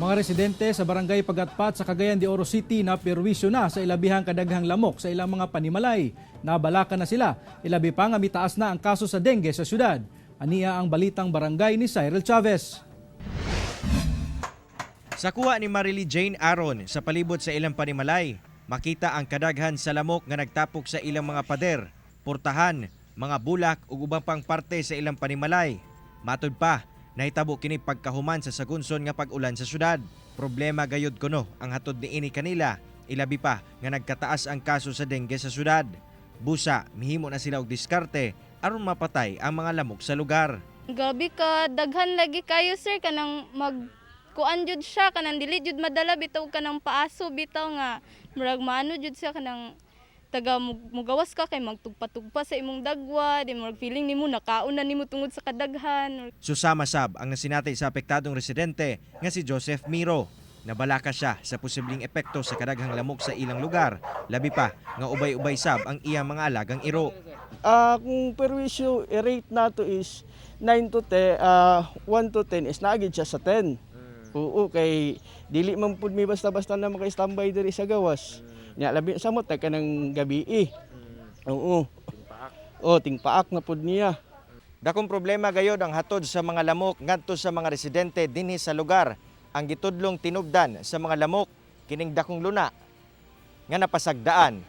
Mga residente sa barangay Pagatpat sa Cagayan de Oro City na perwisyo na sa ilabihang kadaghang lamok sa ilang mga panimalay. Nabalakan na sila, ilabi pa nga mitaas na ang kaso sa dengue sa syudad. Aniya ang balitang barangay ni Cyril Chavez. Sa kuha ni Marily Jane Aron sa palibot sa ilang panimalay, makita ang kadaghan sa lamok nga nagtapok sa ilang mga pader, portahan, mga bulak ug ubang pang parte sa ilang panimalay. Matud pa, nahitabo kini pagkahuman sa sagunson nga pag-ulan sa syudad. Problema gayud kuno ang hatod niini kanila, ilabi pa nga nagkataas ang kaso sa dengue sa syudad. Busa, mihimo na sila og diskarte aron mapatay ang mga lamok sa lugar. Gabi ka, daghan lagi kayo sir, kanang kuan jud siya, kanang dili jud madala bitaw kanang paaso bitaw nga murag maano jud siya kanang taga mugawas ka kay magtugpa-tugpa sa imong dagwa, di murag feeling nimo nakaon na nimo tungod sa kadaghan. Susama sab ang nasinatay sa apektadong residente nga si Joseph Miro. Nabalaka siya sa posibleng epekto sa kadaghang lamok sa ilang lugar, labi pa nga ubay-ubay sab ang iyang mga alagang iro. Kung perwisyo rate nato is 9 to 10, 1 to 10 is naagid siya sa 10. Oo, kay dili man pud mi basta-basta na maka-standby diri sa gawas. Nya labi sa mo ka ng gabi Oo. Tingpaak na pud niya. Dakong problema gayod ang hatod sa mga lamok ngadto sa mga residente dinhi sa lugar. Ang gitudlong tinubdan sa mga lamok kining dakong luna nga napasagdaan.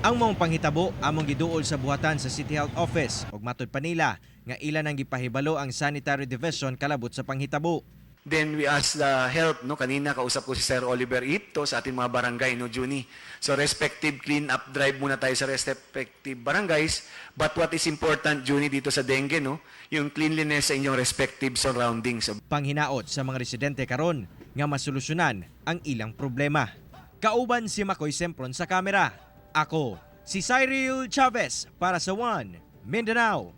Ang mong panghitabo among giduol sa buhatan sa City Health Office ug matud pa nila nga ilan ang gipahibalo ang Sanitary Division kalabot sa panghitabo. Then we ask the help, no? Kanina kausap ko si Sir Oliver Ipto sa ating mga barangay, no, Juni. So respective clean up drive muna tayo sa respective barangays. But what is important, Juni, dito sa dengue, no? Yung cleanliness sa inyong respective surroundings. Panghinaot sa mga residente karon nga masolusyonan ang ilang problema. Kauban si Makoy Sempron sa kamera. Ako, si Cyril Chavez para sa One Mindanao.